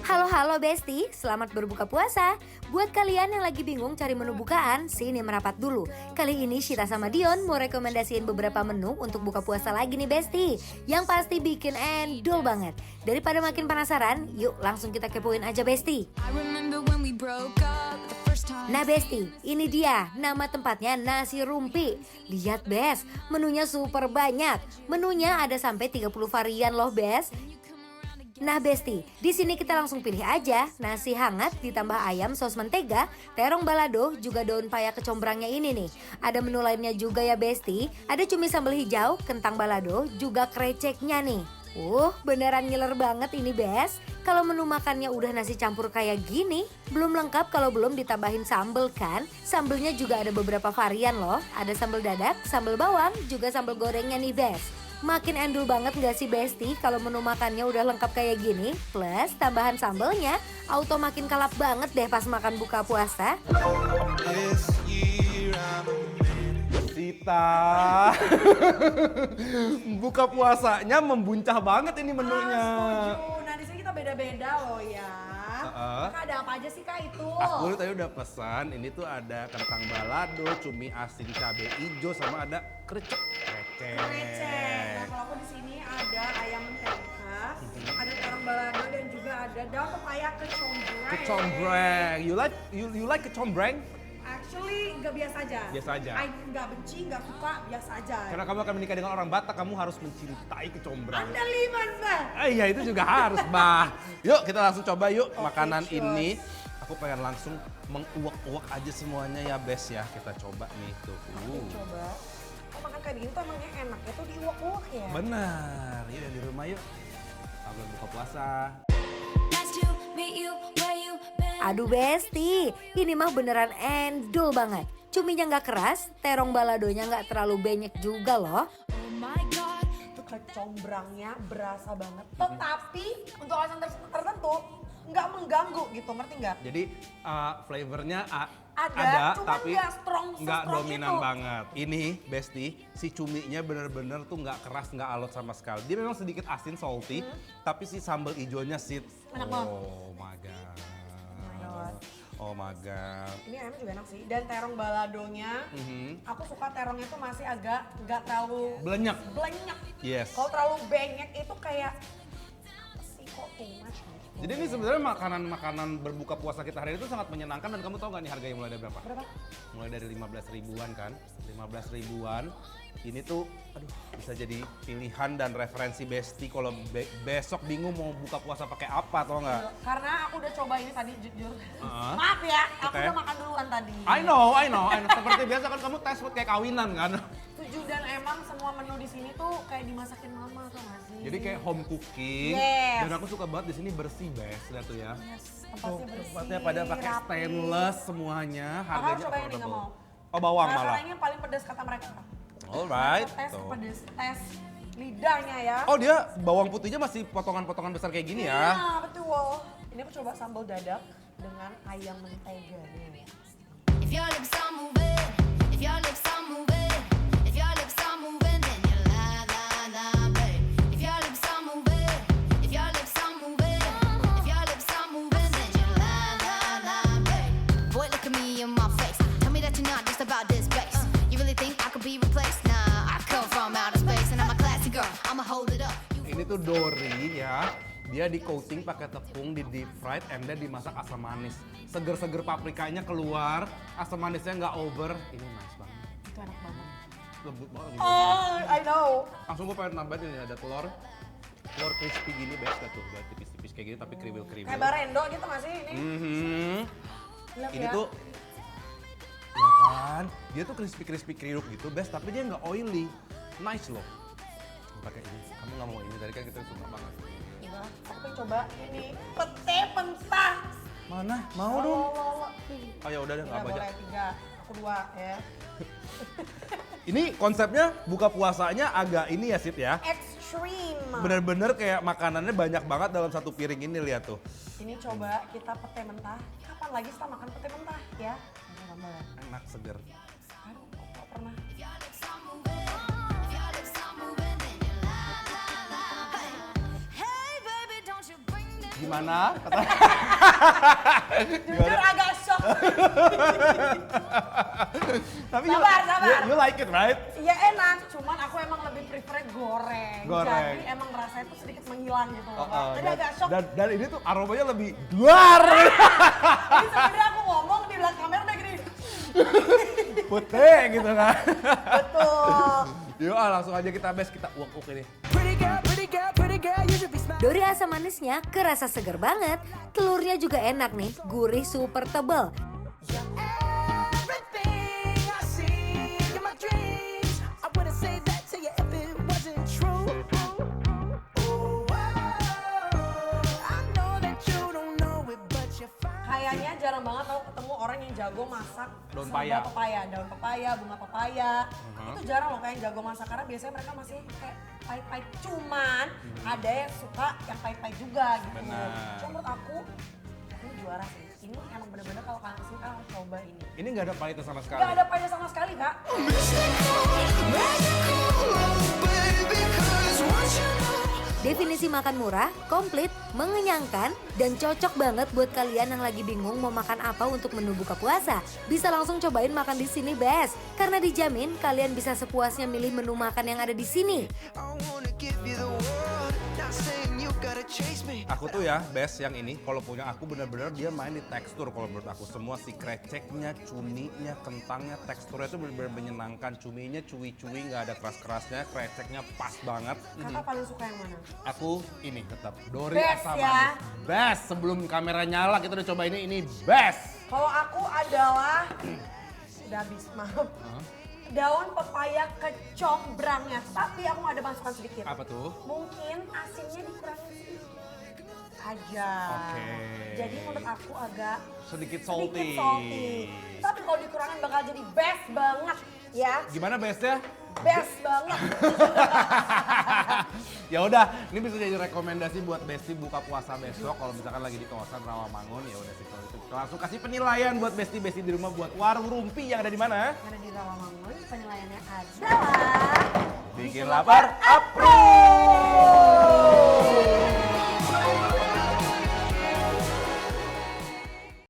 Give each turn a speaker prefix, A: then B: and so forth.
A: Halo Besti, selamat berbuka puasa. Buat kalian yang lagi bingung cari menu bukaan, sini merapat dulu. Kali ini Shita sama Dion mau rekomendasiin beberapa menu untuk buka puasa lagi nih Besti, yang pasti bikin endul banget. Daripada makin penasaran, yuk langsung kita kepoin aja Besti. Nah Besti, ini dia nama tempatnya Nasi Rumpi. Lihat Bes, menunya super banyak. Menunya ada sampai 30 varian loh Bes. Nah Besti, di sini kita langsung pilih aja nasi hangat ditambah ayam saus mentega, terong balado, juga daun paya kecombrangnya ini nih. Ada menu lainnya juga ya Besti, ada cumi sambal hijau, kentang balado, juga kreceknya nih. Beneran ngiler banget ini Bes. Kalau menu makannya udah nasi campur kayak gini, belum lengkap kalau belum ditambahin sambel kan. Sambelnya juga ada beberapa varian loh, ada sambal dadak, sambal bawang, juga sambal gorengnya nih Bes. Makin endul banget gak sih Besti kalau menu makannya udah lengkap kayak gini? Plus tambahan sambelnya, auto makin kalap banget deh pas makan buka puasa.
B: Sita, buka puasanya membuncah banget ini menunya.
C: Setuju. Nah di sini kita beda-beda loh ya. Kak ada apa aja sih Kak itu?
B: Aku tadi udah pesan, ini tuh ada kentang balado, cumi asin cabai hijau, sama ada krecek.
C: Krecek. Nah kalau aku di sini ada ayam mentega, ada terong balado dan juga ada daun pepaya kecombrang.
B: Kecombrang. You like kecombrang?
C: Actually nggak biasa aja.
B: Biasa aja.
C: Nggak benci, nggak suka, biasa aja.
B: Karena kamu akan menikah dengan orang Batak, kamu harus mencintai kecombrang.
C: Anda liman Mbak.
B: Iya itu juga harus, Bah. Yuk kita langsung coba yuk makanan
C: sure.
B: ini. Aku pengen langsung menguak-uak aja semuanya ya, Bes ya. Kita coba nih tuh.
C: Coba. Oh, makan kayak gini tuh emangnya enaknya tuh diuak-uak ya?
B: Benar. Yuk di rumah yuk. Sambil buka puasa.
A: Aduh Besti, ini mah beneran endul banget. Cuminya nggak keras, terong baladonya nggak terlalu banyak juga loh.
C: Itu kecombrangnya berasa banget. Tetapi untuk alasan tertentu nggak mengganggu gitu, ngerti nggak?
B: Jadi flavornya
C: Ada, cuman
B: tapi
C: nggak strong
B: nggak dominan
C: itu.
B: banget. Ini Besti, si cuminya bener-bener tuh nggak keras, nggak alot sama sekali. Dia memang sedikit asin salty, tapi si sambal hijaunya sih.
C: Enak banget.
B: Oh my god.
C: God.
B: Oh my god.
C: Ini ayamnya juga enak sih. Dan terong baladonya, aku suka terongnya tuh masih agak nggak terlalu
B: Blenyak.
C: blenyak.
B: Yes.
C: Kalau terlalu banyak itu kayak apa sih kok too much gitu.
B: Jadi ini sebenarnya makanan berbuka puasa kita hari ini tuh sangat menyenangkan, dan kamu tahu nggak nih harganya mulai dari berapa?
C: Berapa?
B: Mulai dari 15 ribuan kan? 15 ribuan. Ini tuh aduh bisa jadi pilihan dan referensi Besti kalau besok bingung mau buka puasa pakai apa, tau nggak?
C: Karena aku udah coba ini tadi jujur.
B: Uh-huh.
C: Maaf ya, aku
B: Oke.
C: udah makan duluan tadi.
B: I know. Seperti biasa kan kamu tes food kayak kawinan kan?
C: Setuju, dan emang semua menu di sini tuh kayak dimasakin mama tuh nggak sih?
B: Jadi kayak home cooking.
C: Yes.
B: Dan aku suka banget di sini bersih, Bes. Lihat tuh ya.
C: Yes, tempatnya bersih,
B: Tempatnya pada pakai
C: rapi.
B: stainless semuanya.
C: Aku
B: Harganya
C: harus coba yang ini nggak
B: affordable.
C: mau.
B: Oh bawang
C: Rasanya
B: malah.
C: ini yang paling pedas kata mereka.
B: Alright.
C: Tes
B: Tuh.
C: pedas, tes lidahnya ya.
B: Oh dia bawang putihnya masih potongan-potongan besar kayak gini ya?
C: Iya, betul. Ini aku coba sambal dadak dengan ayam mentega nih.
D: If your lips are moving, if your lips are moving, if your lips are moving, then you la la la, babe. If your lips are moving, if your lips are moving, if your lips are moving, then you la la la, babe. Boy, look at me in my face. Tell me that you're not just about this bass. You really think I could be replaced? Nah, I come from outer space and I'm a classy girl. I'ma hold it up.
B: Ini tuh dori ya. Dia di coating pakai tepung, di deep fried, and then dimasak asam manis. Seger-seger paprikanya keluar, asam manisnya nggak over. Ini nice banget.
C: Itu enak banget.
B: Lembut banget.
C: Oh, I know.
B: Langsung gue pengen nambahin ini ada telur crispy gini, Bes. Tuh, udah tipis-tipis kayak gini tapi kriwil-kriwil.
C: Kayak barendo gitu nggak sih ini? Lihat
B: Ini
C: ya.
B: tuh, ya kan, dia tuh crispy kriuk gitu, Bes, tapi dia nggak oily, nice loh. Pakai ini, kamu nggak mau ini, tadi kan kita suka banget.
C: Nah, aku pengen coba ini pete mentah.
B: Mana? Mau dong?
C: Lolo.
B: Oh ya udah deh, nggak apa aja.
C: Boleh 3, aku 2 ya.
B: Ini konsepnya buka puasanya agak ini ya, Sip ya.
C: Extreme.
B: Bener-bener kayak makanannya banyak banget dalam satu piring ini, lihat tuh.
C: Ini coba kita pete mentah. Kapan lagi kita makan pete mentah ya? Boleh.
B: Enak, seger.
C: Aduh, kok nggak pernah.
D: If your lips are moving, if your lips are moving, then you la la la, babe. Hey baby, don't you bring them
B: Gimana? Kata,
C: Jujur agak shock.
B: tapi
C: Sabar.
B: you like it, right?
C: Ya enak, cuman aku emang lebih prefer goreng.
B: Goreng.
C: Jadi emang rasanya tuh sedikit menghilang gitu loh,
B: Oh,
C: Kak.
B: oh,
C: Jadi agak shock.
B: dan ini tuh aromanya lebih duar.
C: Jadi sebenarnya aku ngomong di belakang kamera udah gini.
B: Putih gitu kan.
C: Betul.
B: Yuk langsung aja kita kita uak-uak ini.
A: Dari asam manisnya ke rasa seger banget, telurnya juga enak nih, gurih super tebal.
C: Kayaknya jarang banget aku ketemu orang yang jago masak
B: Daun
C: sambal
B: paya.
C: daun pepaya, bunga pepaya. Itu jarang loh kayak yang jago masak karena biasanya mereka masih kayak pahit-pahit. Cuman ada yang suka yang pahit-pahit juga gitu.
B: Benar.
C: Cuma menurut aku ini juara sih. Ini emang bener-bener kalau kalian suka harus coba ini.
B: Ini nggak ada pahitnya sama sekali.
C: Gak ada pahitnya sama sekali, Kak.
A: Definisi makan murah, komplit, mengenyangkan, dan cocok banget buat kalian yang lagi bingung mau makan apa untuk menu buka puasa. Bisa langsung cobain makan di sini, Bes. Karena dijamin kalian bisa sepuasnya milih menu makan yang ada di sini.
B: Aku tuh ya, best yang ini, kalau punya aku bener-bener dia main di tekstur kalau menurut aku. Semua si kreceknya, cuminya, kentangnya, teksturnya tuh bener-bener menyenangkan. Cuminya cuy-cuy, nggak ada keras-kerasnya, kreceknya pas banget.
C: Kakak paling suka yang mana?
B: Aku ini tetap Dori
C: Best
B: asam
C: ya.
B: manis. Best, sebelum kamera nyala kita udah coba ini best.
C: Kalau aku adalah udah habis, maaf. Daun pepaya kecombrangnya, tapi aku ada masukan sedikit.
B: Apa tuh?
C: Mungkin asinnya dikurangin sedikit aja.
B: Oke.
C: Jadi menurut aku agak
B: Sedikit salty.
C: Tapi kalau dikurangin bakal jadi best banget ya.
B: Gimana bestnya?
C: Best banget.
B: Ya udah, ini bisa jadi rekomendasi buat Besti buka puasa besok kalau misalkan lagi di kawasan Rawamangun. Ya udah sih kalau itu langsung kasih penilaian buat Besti di rumah buat warung Rumpi yang ada di mana?
C: Karena di Rawamangun penilaiannya adalah
B: Bikin lapar, approve!